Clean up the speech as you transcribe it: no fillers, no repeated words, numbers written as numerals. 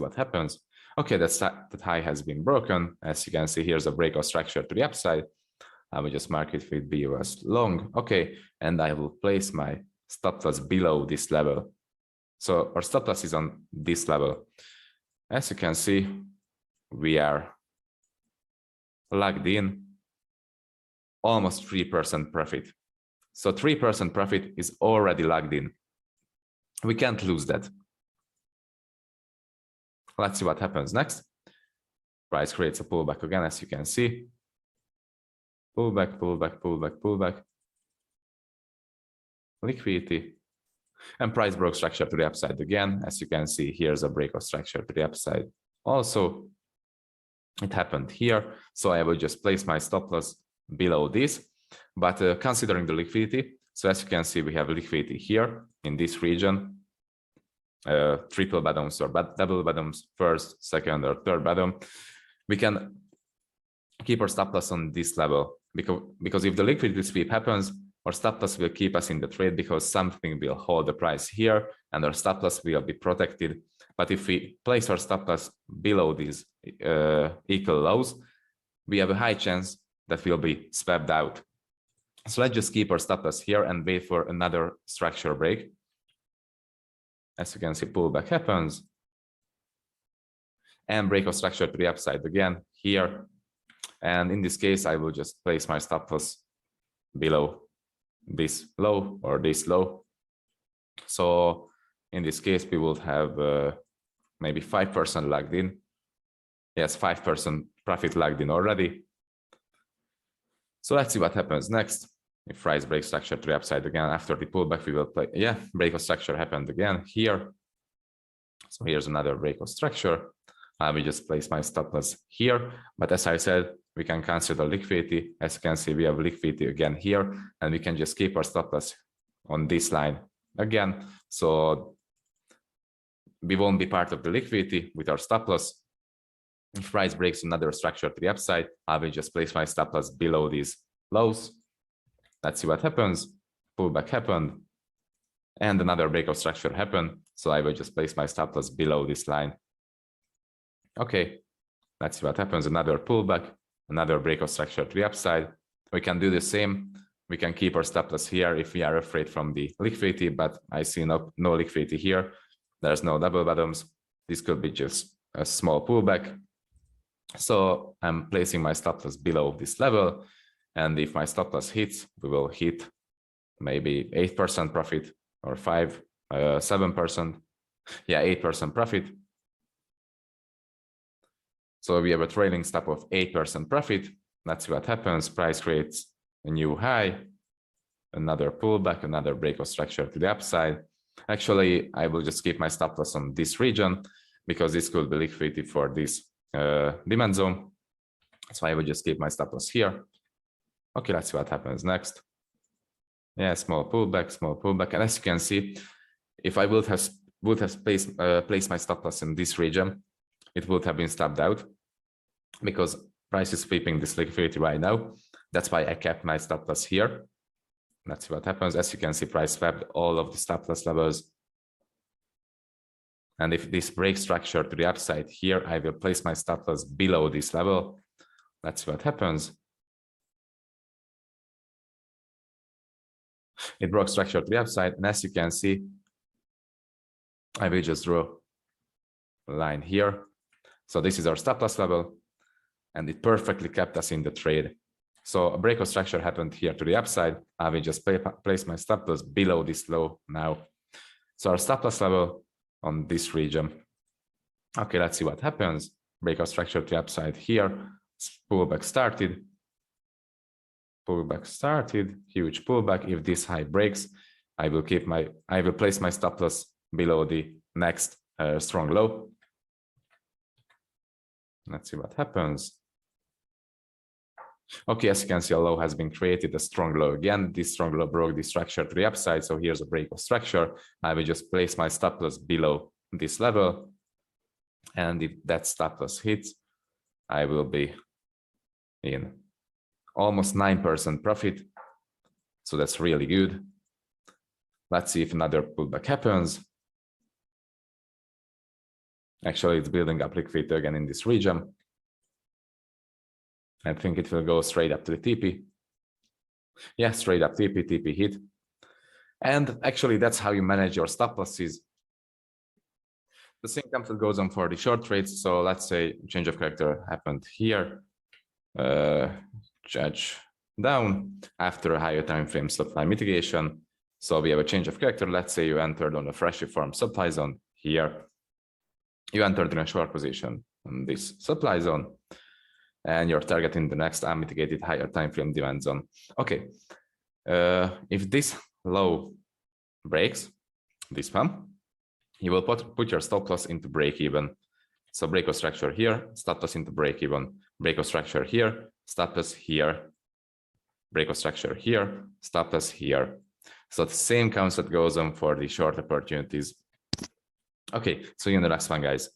what happens. Okay, that high has been broken. As you can see, here's a breakout structure to the upside. I will just mark it with BOS long. Okay, and I will place my stop loss below this level. So our stop loss is on this level. As you can see, we are logged in almost 3% profit. So 3% profit is already logged in. We can't lose that. Let's see what happens next. Price creates a pullback again, as you can see. Pullback, pullback, pullback, pullback. Liquidity. And price broke structure to the upside again. As you can see, here's a breakout structure to the upside. Also, it happened here. So I will just place my stop loss below this. But considering the liquidity, so as you can see, we have liquidity here in this region. Triple bottoms or double bottoms, first, second, or third bottom. We can keep our stop loss on this level because if the liquidity sweep happens, our stop loss will keep us in the trade because something will hold the price here and our stop loss will be protected. But if we place our stop loss below these equal lows, we have a high chance that will be swept out. So let's just keep our stop loss here and wait for another structure break. As you can see, pullback happens and breakout structure to the upside again here. And in this case, I will just place my stop loss below this low or this low. So in this case, we will have maybe 5% logged in. Yes, 5% profit logged in already. So let's see what happens next. If price breaks structure to the upside again after the pullback, we will play. Yeah, breakout structure happened again here. So here's another breakout structure. I will just place my stop loss here. But as I said, we can consider liquidity. As you can see, we have liquidity again here, and we can just keep our stop loss on this line again. So we won't be part of the liquidity with our stop loss. If price breaks another structure to the upside, I will just place my stop loss below these lows. Let's see what happens. Pullback happened and another breakout structure happened. So I will just place my stop loss below this line. Okay, let's see what happens. Another pullback, another breakout structure to the upside. We can do the same. We can keep our stop loss here if we are afraid from the liquidity, but I see no liquidity here. There's no double bottoms. This could be just a small pullback. So I'm placing my stop loss below this level. And if my stop loss hits, we will hit maybe 8% profit or 7%. Yeah, 8% profit. So we have a trailing stop of 8% profit. Let's see what happens. Price creates a new high, another pullback, another breakout structure to the upside. Actually, I will just keep my stop loss on this region because this could be liquidity for this demand zone. So I will just keep my stop loss here. Okay, let's see what happens next. Yeah, small pullback. And as you can see, if I would have placed my stop loss in this region, it would have been stopped out because price is sweeping this liquidity right now. That's why I kept my stop loss here. Let's see what happens. As you can see, price swept all of the stop loss levels. And if this breaks structure to the upside here, I will place my stop loss below this level. Let's see what happens. It broke structure to the upside, and as you can see, I will just draw a line here. So this is our stop loss level, and it perfectly kept us in the trade. So a breakout structure happened here to the upside. I will just place my stop loss below this low now. So our stop loss level on this region. Okay, let's see what happens. Breakout structure to the upside here. Pullback started. Pullback started, huge pullback. If this high breaks, I will place my stop loss below the next strong low. Let's see what happens. Okay, as you can see, a low has been created, a strong low again. This strong low broke the structure to the upside. So here's a break of structure. I will just place my stop loss below this level. And if that stop loss hits, I will be in almost 9% profit. So that's really good. Let's see if another pullback happens. Actually, it's building up liquidity again in this region. I think it will go straight up to the TP. Yeah, straight up TP hit. And actually, that's how you manage your stop losses. The same concept goes on for the short trades. So let's say change of character happened here. Judge down after a higher time frame supply mitigation. So we have a change of character. Let's say you entered on a freshly formed supply zone here. You entered in a short position on this supply zone, and you're targeting the next unmitigated higher time frame demand zone. Okay, if this low breaks, this one, you will put your stop loss into break even. So break of structure here, stop loss into break even. Break of structure here, stop loss here. Break of structure here, stop loss here. So the same concept goes on for the short opportunities. Okay, see you in the next one, guys.